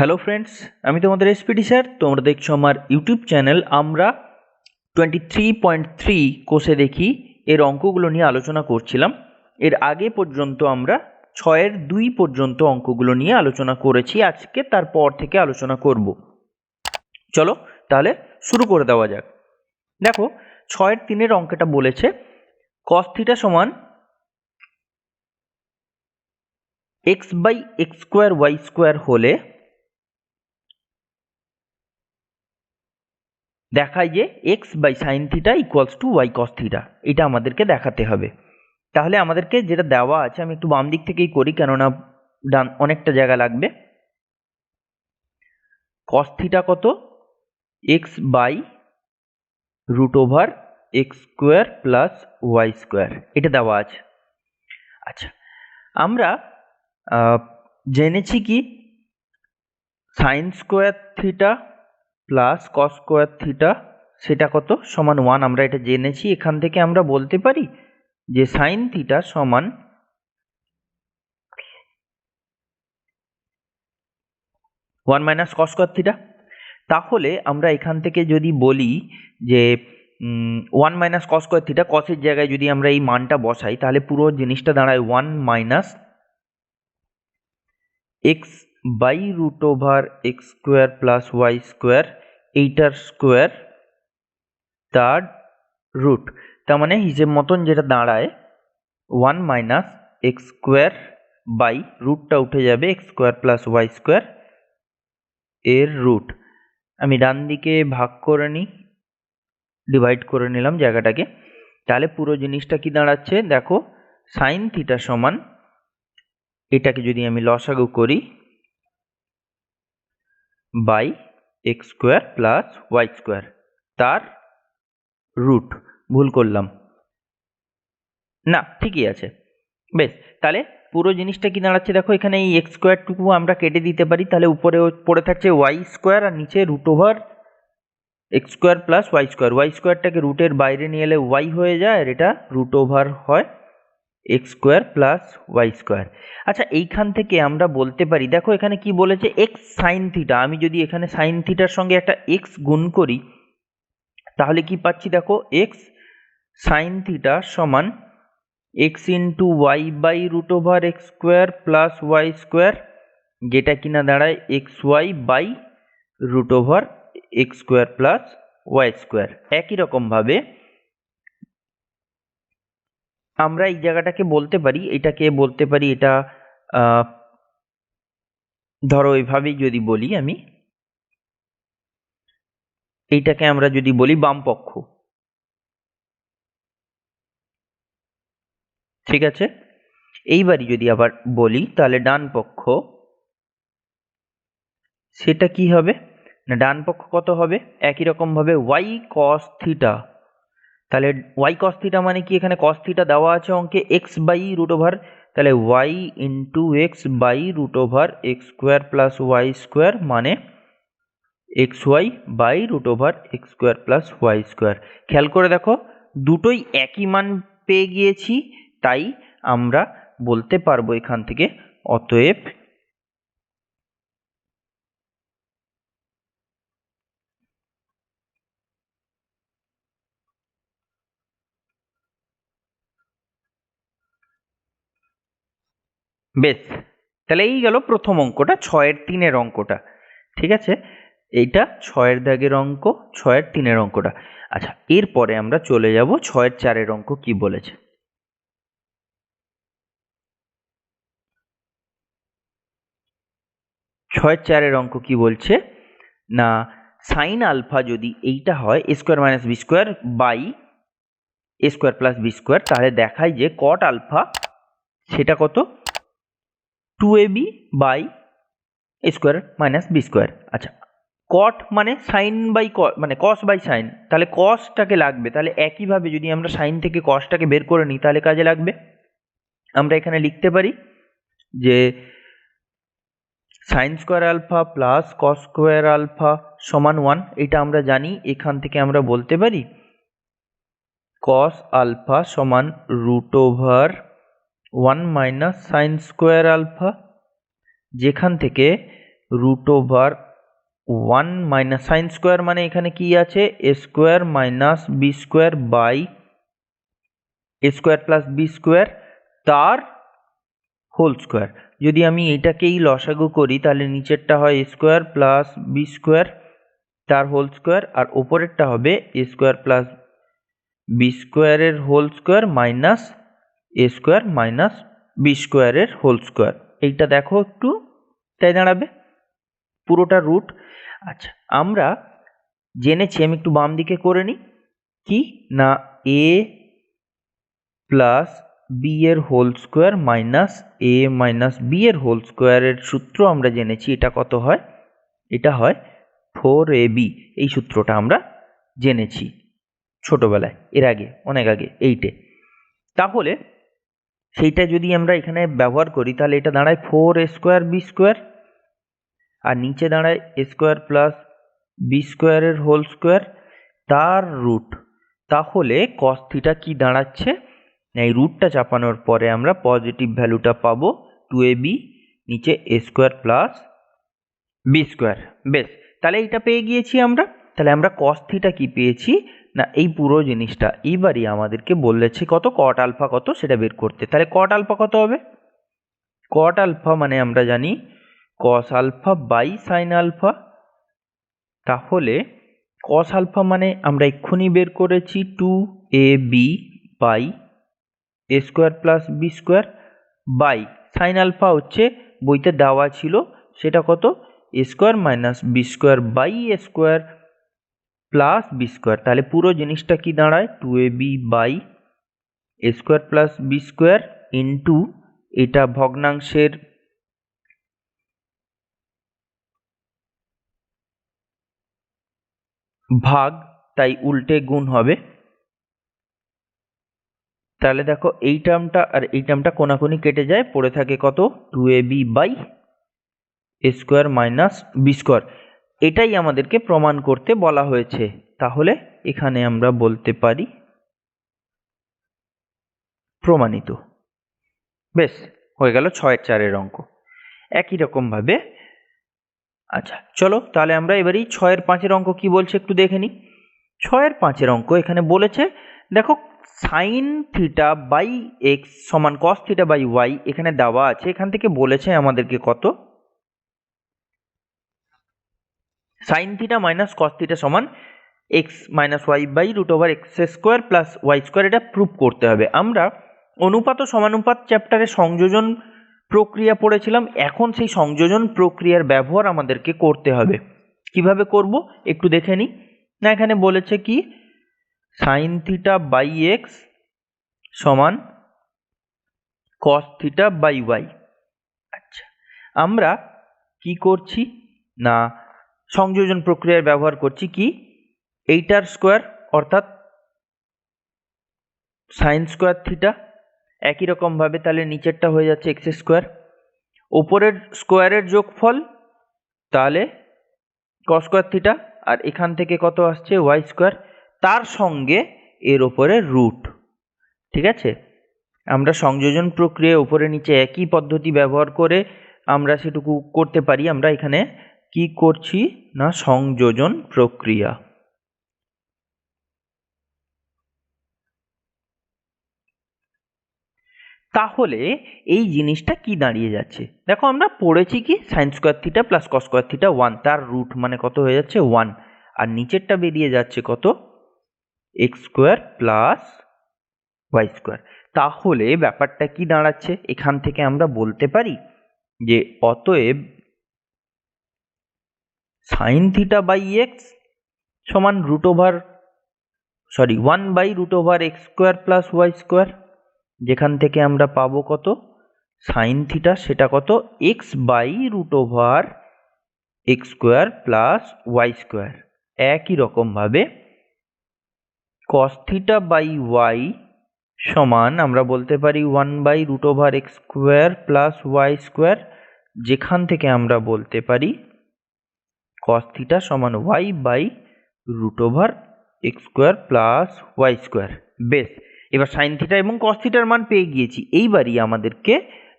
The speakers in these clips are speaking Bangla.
হ্যালো ফ্রেন্ডস, আমি তোমাদের এসপিটি স্যার। তোমরা দেখছো আমার ইউটিউব চ্যানেল। আমরা 23.3 কোষে দেখি এর অঙ্কগুলো নিয়ে আলোচনা করছিলাম। এর আগে পর্যন্ত আমরা 6-2 পর্যন্ত অঙ্কগুলো নিয়ে আলোচনা করেছি। আজকে তারপর থেকে আলোচনা করব। চলো তাহলে শুরু করে দেওয়া যাক। দেখো 6-3 অঙ্কটা বলেছে cos থিটা সমান x/x² হলে দেখায় যে x/sin theta equals to y cos theta. এটা আমাদেরকে দেখাতে হবে। তাহলে আমাদেরকে যেটা দেওয়া আছে, আমি একটু বাম দিক থেকেই করি কেননা ডান অনেকটা জায়গা লাগবে। cos থিটা কত? x/√x² প্লাস y², এটা দেওয়া আছে। আচ্ছা, আমরা জেনেছি কি sign square theta plus cos square theta সেটা কত? সমান 1। আমরা এটা জেনেছি। এখান থেকে আমরা বলতে পারি যে সাইন থিটা সমান 1 মাইনাস কস স্কোয়ার থিটা। তাহলে আমরা এখান থেকে যদি বলি যে 1 মাইনাস কস স্কোয়ার থিটা, কসের জায়গায় যদি আমরা এই মানটা বসাই তাহলে পুরো জিনিসটা দাঁড়ায় 1 মাইনাস x/√x² প্লাস y², এইটার স্কোয়ার তার রুট। তার মানে হিসেব মতন যেটা দাঁড়ায় 1 মাইনাস x² বাই রুটটা উঠে যাবে x² প্লাস y² এর রুট। আমি ডান দিকে ভাগ করে নিই, ডিভাইড করে নিলাম জায়গাটাকে। তাহলে পুরো জিনিসটা কি দাঁড়াচ্ছে দেখো, সাইন থিটা সমান, এটাকে যদি আমি লসাগু করি, বাই x² প্লাস y² তার রুট। ভুল করলাম না, ঠিকই আছে। বেশ, তাহলে পুরো জিনিসটা কি দাঁড়াচ্ছে দেখো, এখানে এই x² টুকু আমরা কেটে দিতে পারি। তাহলে উপরে পড়ে থাকছে y² আর নিচে √x² প্লাস y²টাকে রুটের বাইরে নিয়ে এলে y হয়ে যায়, আর এটা √ হয় x² প্লাস y²। আচ্ছা, এইখান থেকে আমরা বলতে পারি, দেখো এখানে কি বলেছে x সাইন থিটা। আমি যদি এখানে সাইন থিটার সঙ্গে একটা x গুণ করি তাহলে কি পাচ্ছি দেখো, x সাইন থিটা সমান x into y/√x² plus y², যেটা কিনা দাঁড়ায় xy/√x² প্লাস y²। একই রকমভাবে আমরা এই জায়গাটাকে বলতে পারি, এটাকে বলতে পারি, এটা ধরো এভাবেই যদি বলি আমি, এইটাকে আমরা যদি বলি বাম পক্ষ, ঠিক আছে। এইবারই যদি আবার বলি তাহলে ডান পক্ষ, সেটা কি হবে না, ডান পক্ষ কত হবে? একই রকম ভাবে y cos থিটা। তাহলে y cos থিটা মানে কি, এখানে cos থিটা দেওয়া আছে অঙ্কে x/√, তাহলে y into x/√x² plus y² মানে xy/√x² প্লাস y²। খেয়াল করে দেখো, দুটোই একই মান পেয়ে গিয়েছি, তাই আমরা বলতে পারবো এখান থেকে অতএব বেশ। তাহলে এই গেল প্রথম অঙ্কটা, 6-3 অঙ্কটা। ঠিক আছে, এইটা 6 দাগের অঙ্ক, 6-3 অঙ্কটা। আচ্ছা, এরপরে আমরা চলে যাব 6-4 অঙ্ক কি বলেছে। 6-4 অঙ্ক কি বলছে না, সাইন আলফা যদি এইটা হয় a² minus b² by a² plus b², তাহলে দেখায় যে কট আলফা সেটা কত? 2ab by a² minus b²। আচ্ছা, কট মানে সাইন বাই মানে কস বাই সাইন, তাহলে কসটাকে লাগবে। তাহলে একইভাবে যদি আমরা সাইন থেকে কসটাকে বের করে নিই তাহলে কাজে লাগবে। আমরা এখানে লিখতে পারি যে sine square alpha plus cos square alpha সমান 1। এটা আমরা জানি। এখান থেকে আমরা বলতে পারি কস আলফা সমান √1 মাইনাস সাইন স্কোয়ার আলফা, যেখান থেকে root over 1 minus sine square মানে এখানে কি আছে a square minus b square by a square plus b square তার হোল স্কোয়ার। যদি আমি এটাকেই লসাগু করি তাহলে নিচেরটা হয় a square plus b square তার হোল স্কোয়ার, আর ওপরেরটা হবে এ স্কোয়ার প্লাস বি স্কোয়ারের whole square minus a square minus b স্কোয়ারের হোল স্কোয়ার। এইটা দেখো একটু, তাই দাঁড়াবে পুরোটা রুট। আচ্ছা, আমরা জেনেছি, আমি একটু বাম দিকে করে নিই, কি না এ প্লাস বি এর হোল স্কোয়ার মাইনাস এ মাইনাস বি এর হোল স্কোয়ারের সূত্র আমরা জেনেছি। এটা কত হয়? এটা হয় 4ab। এই সূত্রটা আমরা জেনেছি ছোটবেলায়, এর আগে অনেক আগে 8-এ। তাহলে সেইটা যদি আমরা এখানে ব্যবহার করি তাহলে এটা দাঁড়ায় 4a স্কোয়ার বি স্কোয়ার, আর নিচে দাঁড়ায় এ স্কোয়ার প্লাস বি স্কোয়ারের হোল স্কোয়ার তার রুট। তাহলে কস থিটা কি দাঁড়াচ্ছে? এই রুটটা চাপানোর পরে আমরা পজিটিভ ভ্যালুটা পাবো 2ab, নিচে এ স্কোয়ার প্লাস বি স্কোয়ার। বেশ, তাহলে এইটা পেয়ে গিয়েছি আমরা। তাহলে আমরা কস থিটা কি পেয়েছি না এই পুরো জিনিসটা। এইবারই আমাদেরকে বলেছে কত, কট আলফা কত সেটা বের করতে। তাহলে কট আলফা কত হবে? কট আলফা মানে আমরা জানি cos alpha by sine alpha. তাহলে কস আলফা মানে আমরা এক্ষুনি বের করেছি 2ab by a square plus b square by sine alpha হচ্ছে বইতে দেওয়া ছিল, সেটা কত a square minus b square by a square plus b square. তাহলে পুরো জিনিসটা কি দাঁড়ায় 2ab by a square plus b square into এটা ভগ্নাংশের ভাগ, তাই উল্টে গুণ হবে। তাহলে দেখো এই টার্মটা আর এই টার্মটা কোনাকুনি কেটে যায়, পড়ে থাকে কত 2ab by a square minus b square. এটাই আমাদেরকে প্রমাণ করতে বলা হয়েছে। তাহলে এখানে আমরা বলতে পারি প্রমাণিত। বেশ, হয়ে গেল 6-4 অঙ্ক। একই রকম ভাবে আচ্ছা চলো তাহলে আমরা এবারেই 6-5 অঙ্ক কি বলছে একটু দেখে নিই। 6-5 অঙ্ক এখানে বলেছে, দেখো সাইন থিটা বাই এক্স সমান কস থিটা বাই ওয়াই এখানে দেওয়া আছে। এখান থেকে বলেছে আমাদেরকে কত, sine theta minus cos theta সমান x minus y by root over x square plus y square. এটা প্রুভ করতে হবে। আমরা অনুপাত ও সমানুপাত চ্যাপ্টারে সংযোজন প্রক্রিয়া পড়েছিলাম, এখন সেই সংযোজন প্রক্রিয়ার ব্যবহার আমাদেরকে করতে হবে। কিভাবে করব একটু দেখে নিই। না এখানে বলেছে কি সাইন থিটা বাই এক্স সমান কস থিটা বাই ওয়াই। আচ্ছা, আমরা কি করছি না সংযোজন প্রক্রিয়ার ব্যবহার করছি, কি এইটার স্কোয়ার অর্থাৎ সাইন স্কোয়ার থিটা, একই রকমভাবে তাহলে নিচেরটা হয়ে যাচ্ছে এক্স স্কোয়ার, ওপরের স্কোয়ারের যোগফল তাহলে কস স্কোয়ার থিটা, আর এখান থেকে কত আসছে ওয়াই স্কোয়ার, তার সঙ্গে এর ওপরে রুট। ঠিক আছে, আমরা সংযোজন প্রক্রিয়া উপরে নিচে একই পদ্ধতি ব্যবহার করে আমরা সেটুকু করতে পারি। আমরা এখানে কি করছি না সংযোজন প্রক্রিয়া। তাহলে এই জিনিসটা কি দাঁড়িয়ে যাচ্ছে, দেখো আমরা পড়েছি কি sign square theta plus cos square theta 1, তার রুট মানে কত হয়ে যাচ্ছে 1, আর নিচেরটা বেরিয়ে যাচ্ছে কত x square plus y square. তাহলে ব্যাপারটা কি দাঁড়াচ্ছে, এখান থেকে আমরা বলতে পারি যে অতএব সাইন থিটা বাই এক্স সমান root over 1 by root over x square plus y square, যেখান থেকে আমরা পাবো কত সাইন থিটা সেটা কত x by root over x square plus y square. একই রকমভাবে কস থিটা বাই ওয়াই সমান আমরা বলতে পারি 1 by root over x square plus y square, যেখান থেকে আমরা বলতে পারি কস থিটা সমান y by root over x square plus y square. বেশ, এবার সাইন থিটা এবং কস থিটার মান পেয়ে গিয়েছি। এইবারই আমাদেরকে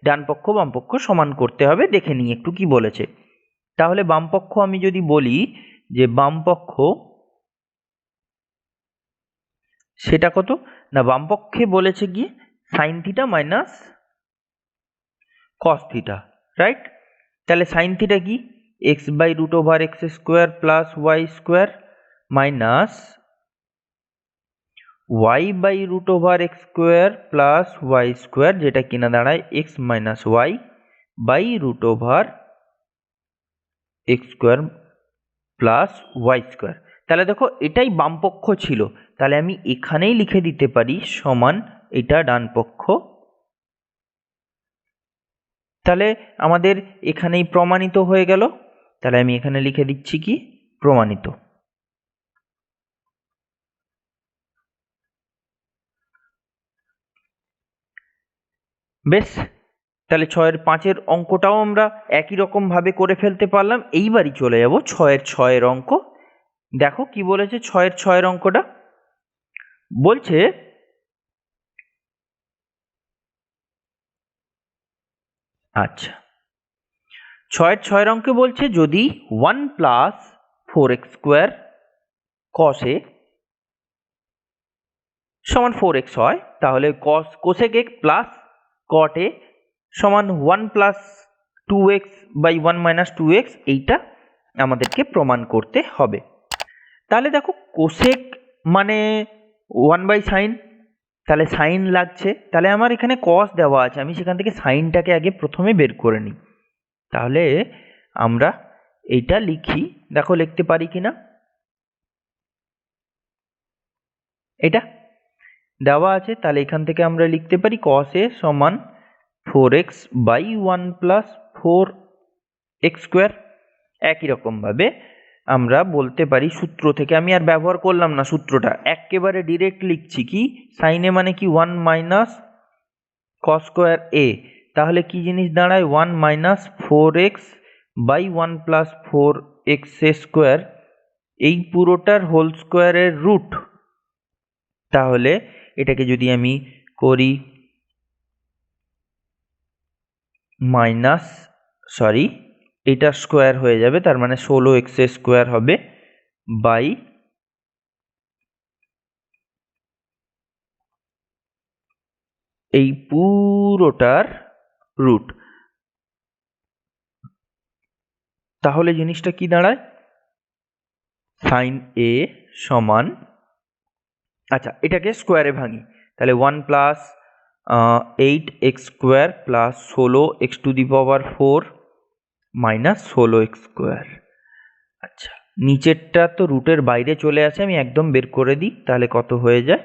ডান পক্ষ বাম পক্ষ সমান করতে হবে। দেখে নিই একটু কি বলেছে। তাহলে বামপক্ষ আমি যদি বলি যে বামপক্ষ সেটা কত, না বামপক্ষে বলেছে কি sine theta minus cos theta, right? তাহলে সাইন থিটা কি x by root over x square plus y square minus y by root over x square plus y square, যেটা কিনা দাঁড়ায় x minus y by root over x square plus y square. তাহলে দেখো এটাই বামপক্ষ ছিল, তাহলে আমি এখানেই লিখে দিতে পারি সমান এটা ডান পক্ষ। তাহলে আমাদের এখানেই প্রমাণিত হয়ে গেল। তাহলে আমি এখানে লিখে দিচ্ছি কি প্রমাণিত। বেশ, তাহলে 6-5 অঙ্কটাও আমরা একই রকম ভাবে করে ফেলতে পারলাম। এইবারই চলে যাব 6-6 অঙ্ক। দেখো কি বলেছে 6-6 অঙ্কটা। বলছে আচ্ছা 6-6 অঙ্কে বলছে যদি 1 প্লাস 4x স্কোয়ার কস এ সমান 4x হয়, তাহলে কোসেক এক্স প্লাস কট এ সমান 1 plus 2x by 1 minus 2x, এইটা আমাদেরকে প্রমাণ করতে হবে। তাহলে দেখো কোসেক মানে 1 বাই সাইন, তাহলে সাইন লাগছে, তাহলে আমার এখানে কস দেওয়া আছে, আমি সেখান থেকে সাইনটাকে আগে প্রথমে বের করে নিই। তাহলে আমরা এইটা লিখি, দেখো লিখতে পারি কিনা। এটা দেওয়া আছে, তাহলে এখান থেকে আমরা লিখতে পারি কস এ সমান 4x by 1 plus 4x square. একই রকমভাবে আমরা বলতে পারি সূত্র থেকে, আমি আর ব্যবহার করলাম না সূত্রটা, একেবারে ডিরেক্ট লিখছি কি সাইনে মানে কি 1 মাইনাস কস স্কোয়ার এ, তাহলে কি জিনিস দাঁড়ায় 1 minus 4x by 1 plus 4x square, এই পুরোটার হোল স্কোয়ারের রুট। তাহলে এটাকে যদি আমি করি মাইনাস এটা স্কোয়ার হয়ে যাবে, তার মানে 16x স্কোয়ার হবে বাই এই পুরোটার রুট। তাহলে জিনিসটা কি দাঁড়ায় সাইন এ সমান, আচ্ছা এটাকে স্কোয়ারে ভাঙি, তাহলে 1 plus 8x square plus 16x two the power 4 minus 16x square. আচ্ছা নিচেরটা তো রুটের বাইরে চলে আসে, আমি একদম বের করে দিই, তাহলে কত হয়ে যায়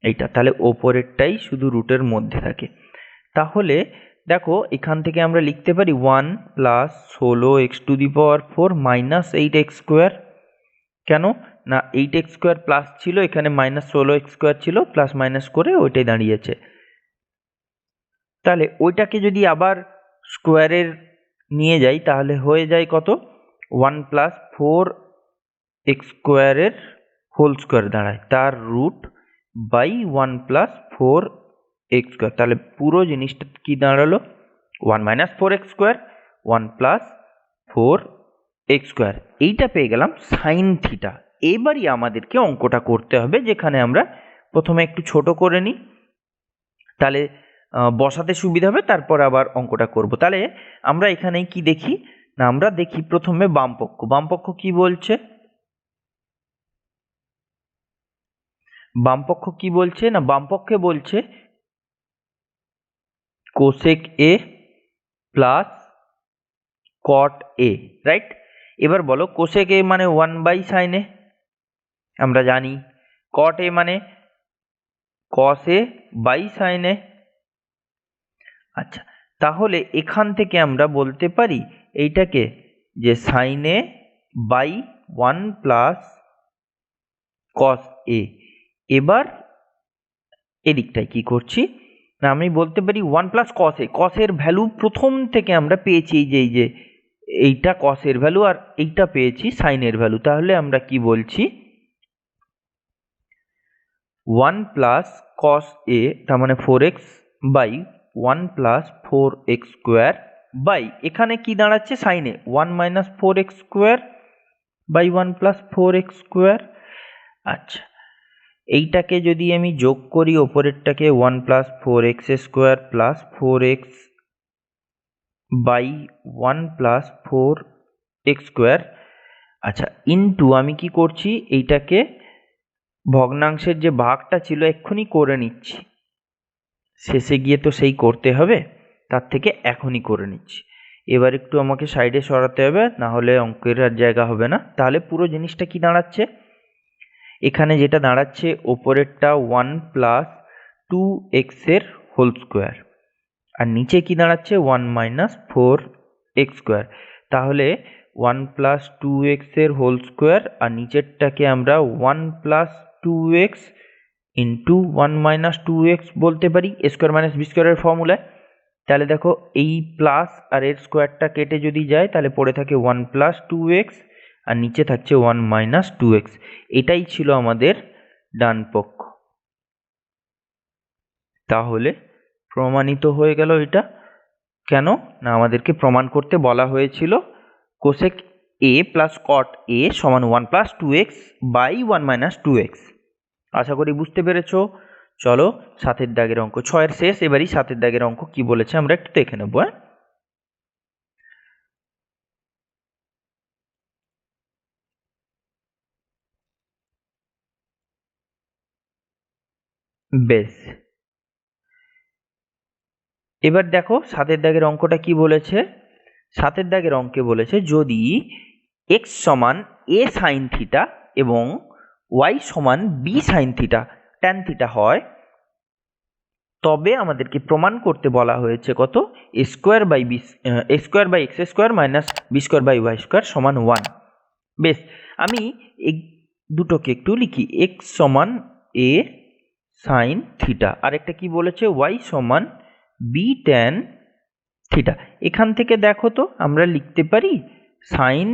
এইটা, তাহলে ওপরেরটাই শুধু রুটের মধ্যে থাকে। তাহলে দেখো এখান থেকে আমরা লিখতে পারি 1 plus 16x two the power 4 minus 8x square. কেন না 8x স্কোয়ার প্লাস ছিল, এখানে মাইনাস 16x স্কোয়ার ছিল, প্লাস মাইনাস করে ওইটাই দাঁড়িয়েছে। তাহলে ওইটাকে যদি আবার স্কোয়ারের নিয়ে যাই তাহলে হয়ে যায় কত 1 প্লাস 4x স্কোয়ারের হোল স্কোয়ার দাঁড়ায়, তার root by 1 plus 4x square. তাহলে পুরো জিনিসটা কি দাঁড়ালো 1 minus 4x square 1 plus 4x square. এইটা পেয়ে গেলাম সাইন থিটা। এবারই আমাদেরকে অঙ্কটা করতে হবে, যেখানে আমরা প্রথমে একটু ছোট করে নিই, তাহলে বসাতে সুবিধা হবে, তারপর আবার অঙ্কটা করব। তাহলে আমরা এখানে কি দেখি না, আমরা দেখি প্রথমে বামপক্ষ। বামপক্ষ কি বলছে, বামপক্ষ কি বলছে না, বামপক্ষে বলছে কোসেক এ প্লাস কট এ, রাইট? এবার বলো কোসেক এ মানে 1 বাই সাইন এ, আমরা জানি কট এ মানে কস এ বাই সাইন এ। আচ্ছা তাহলে এখান থেকে আমরা বলতে পারি এইটাকে যে sine a by 1 plus cos a. এবার এদিকটায় কি করছি না, আমি বলতে পারি 1 প্লাস কস এ, কসের ভ্যালু প্রথম থেকে আমরা পেয়েছি, এই যে এইটা কসের ভ্যালু আর এইটা পেয়েছি সাইনের ভ্যালু, তাহলে আমরা কি বলছি 1 প্লাস কস এ, তার মানে 4x by 1 plus 4x square by এখানে কি দাঁড়াচ্ছে সাইনে 1 minus 4x square by 1 plus 4x square. আচ্ছা, এইটাকে যদি আমি যোগ করি ওপরেরটাকে 1 plus 4x square plus 4x by 1 plus 4x square. আচ্ছা, ইনটু আমি কি করছি, এইটাকে ভগ্নাংশের যে ভাগটা ছিল এক্ষুনি করে নিচ্ছি, শেষে গিয়ে তো সেই করতে হবে, তার থেকে এখনই করে নিচ্ছি। এবার একটু আমাকে সাইডে সরাতে হবে, না হলে অঙ্কের আর জায়গা হবে না। তাহলে পুরো জিনিসটা কি দাঁড়াচ্ছে, এখানে যেটা দাঁড়াচ্ছে ওপরেরটা 1 প্লাস 2x এর হোল স্কোয়ার, আর নিচে কি দাঁড়াচ্ছে 1 মাইনাস 4x স্কোয়ার। তাহলে 1 প্লাস 2x এর হোল স্কোয়ার, আর নিচেরটাকে আমরা 1 plus 2x into 1 minus 2x বলতে পারি, এ স্কোয়ার মাইনাস বি স্কোয়ারের ফর্মুলায়। তাহলে দেখো এই প্লাস আর এর স্কোয়ারটা কেটে যদি যায় তাহলে পড়ে থাকে 1 প্লাস 2x, আর নিচে থাকছে 1 মাইনাস 2x। এটাই ছিল আমাদের ডান পক্ষ। তাহলে প্রমাণিত হয়ে গেল এটা। কেন না, আমাদেরকে প্রমাণ করতে বলা হয়েছিল কোসেক এ প্লাস কট এ সমান 1 plus 2x by 1 minus 2x। আশা করি বুঝতে পেরেছো। চলো 7 দাগের অঙ্ক, 6 শেষ, এবারই 7 দাগের অঙ্ক কি বলেছে আমরা একটু দেখে নেব। বেশ, এবার দেখো 7 দাগের অঙ্কটা কি বলেছে। 7 দাগের অঙ্কে বলেছে যদি x সমান a সাইন থিটা এবং y সমান b sine theta tan theta হয়, তবে আমাদেরকে প্রমাণ করতে বলা হয়েছে কত, a square by x square minus b square by y square সমান 1। বেশ, আমি এই দুটোকে একটু লিখি, x সমান a সাইন থিটা, আর একটা কি বলেছে y সমান b ট্যান থিটা। এখান থেকে দেখো তো আমরা লিখতে পারি সাইন,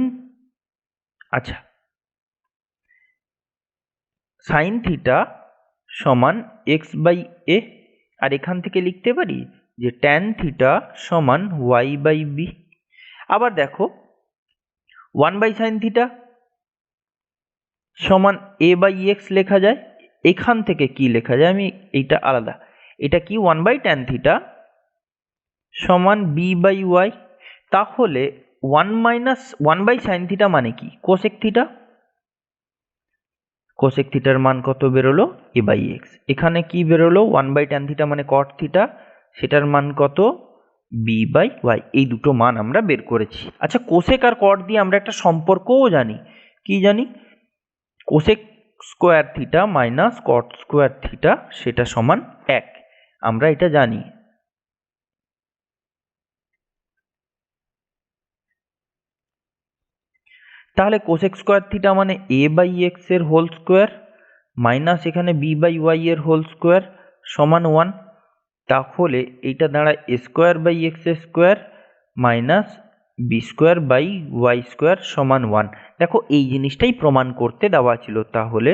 আচ্ছা, সাইন থিটা সমান এক্স বাই এ, আর এখান থেকে লিখতে পারি যে ট্যান থিটা সমান ওয়াই বাই বি। আবার দেখো 1 বাই সাইন থিটা সমান এ বাই এক্স লেখা যায়। এখান থেকে কি লেখা যায়, আমি এইটা আলাদা, এটা কি 1 বাই ট্যান থিটা সমান বি বাই ওয়াই। তাহলে 1 বাই সাইন থিটা মানে কি, কোসেক থিটা। কোসেক থিটার মান কত বেরোলো, এ বাই এক্স। এখানে কি বেরোলো 1 বাই ট্যান থিটা মানে কট থিটা, সেটার মান কত, বি বাই ওয়াই। এই দুটো মান আমরা বের করেছি। আচ্ছা, কোসেক আর কট দিয়ে আমরা একটা সম্পর্কও জানি, কি জানি, cosec square theta minus cot square theta সেটা সমান 1, আমরা এটা জানি। তাহলে কোসেক স্কোয়ার থিটা মানে এ বাই এক্স এর হোল স্কোয়ার মাইনাস এখানে বি বাই ওয়াই এর হোল স্কোয়ার সমান 1। তাহলে এইটা দাঁড়ায় a square by x square minus b square by y square সমান 1। দেখো এই জিনিসটাই প্রমাণ করতে দেওয়া ছিল, তাহলে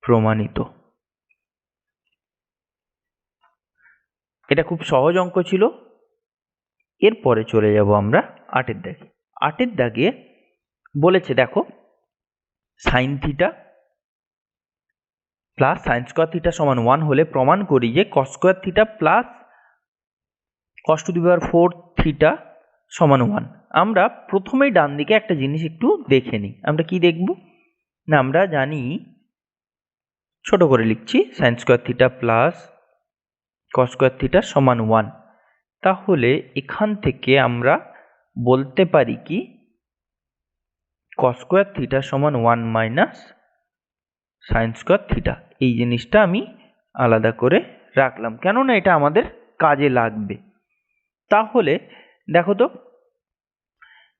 প্রমাণিত। এটা খুব সহজ অঙ্ক ছিল। এরপরে চলে যাব আমরা 8 দাগে। 8 দাগে বলেছে দেখো sign theta plus sine square theta সমান 1 হলে প্রমাণ করি যে কস square theta plus cos to the power 4 theta সমান 1। আমরা প্রথমেই ডান দিকে একটা জিনিস একটু দেখে নিই। আমরা কি দেখব না, আমরা জানি, ছোট করে লিখছি, sign square theta plus cos square theta সমান 1। তাহলে এখান থেকে আমরা বলতে পারি কি কস স্কোয়ার থিটা সমান 1 মাইনাস সাইন স্কোয়ার থিটা। এই জিনিসটা আমি আলাদা করে রাখলাম, কেননা এটা আমাদের কাজে লাগবে। তাহলে দেখো তো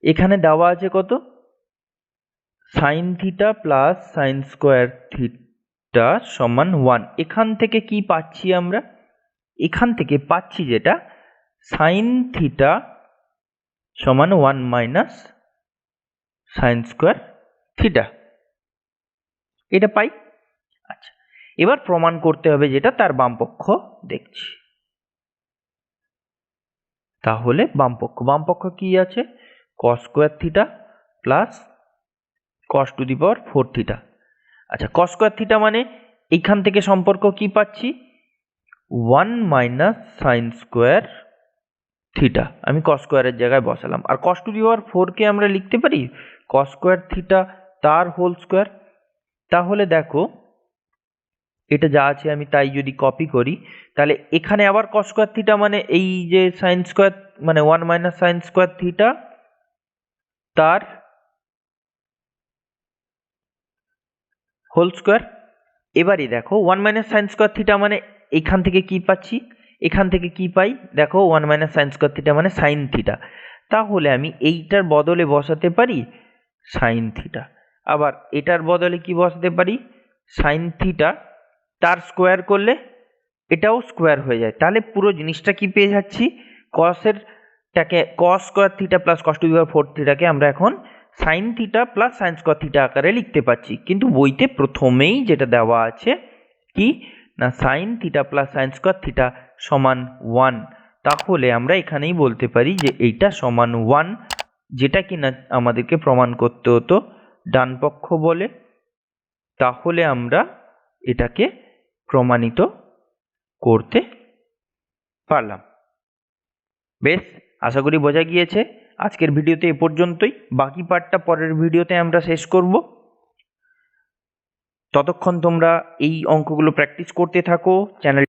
এখানে দেওয়া আছে কত, sine theta plus sine square theta সমান 1। এখান থেকে কি পাচ্ছি আমরা, এখান থেকে পাচ্ছি যেটা সাইন থিটা সমান 1 মাইনাস সাইন স্কোয়ার থিটা, এটা পাই। আচ্ছা, এবার প্রমাণ করতে হবে যেটা তার বাম পক্ষ দেখছি। তাহলে বামপক্ষ কি আছে, কস square theta plus cos to the power 4 theta. আচ্ছা, কস স্কোয়ার থিটা মানে এইখান থেকে সম্পর্ক কি পাচ্ছি, 1 মাইনাস সাইন স্কোয়ার থিটা। আমি কস স্কোয়ারের জায়গায় বসালাম। আর কস টু দি পাওয়ার 4কে আমরা লিখতে পারি কস স্কোয়ার থিটা তার হোল স্কোয়ার। তাহলে দেখো এটা যা আছে আমি তাই যদি কপি করি, তাহলে এখানে আবার কস স্কোয়ার থিটা মানে এই যে সাইন স্কোয়ার মানে 1 মাইনাস সাইন স্কোয়ার থিটা তার হোল স্কোয়ার। এবারে দেখো 1 মাইনাস সাইন স্কোয়ার থিটা মানে এখান থেকে কি পাচ্ছি, এখান থেকে কি পাই, দেখো 1 মাইনাস সাইন স্কোয়ার থিটা মানে সাইন থিটা। তাহলে আমি এইটার বদলে বসাতে পারি সাইন থিটা, আবার এটার বদলে কি বসাতে পারি সাইন থিটা তার স্কোয়ার করলে এটাও স্কোয়ার হয়ে যায়। তাহলে পুরো জিনিসটা কি পেয়ে যাচ্ছি, কসেরটাকে cos square theta plus cos to the power 4 থিটাকে আমরা এখন sine theta plus sine square theta আকারে লিখতে পাচ্ছি। কিন্তু বইতে প্রথমেই যেটা দেওয়া আছে কি না sign theta plus sine square theta সমান 1। তাহলে আমরা এখানেই বলতে পারি যে এইটা সমান 1, যেটা কিনা আমাদেরকে প্রমাণ করতে হতো ডান পক্ষ বলে। তাহলে আমরা এটাকে প্রমাণিত করতে পারলাম। বেশ, আশা করি বোঝা গিয়েছে। আজকের ভিডিওতে এ পর্যন্তই, বাকি পার্টটা পরের ভিডিওতে আমরা শেষ করব। ততক্ষণ তোমরা এই অঙ্কগুলো প্র্যাকটিস করতে থাকো। চ্যানেল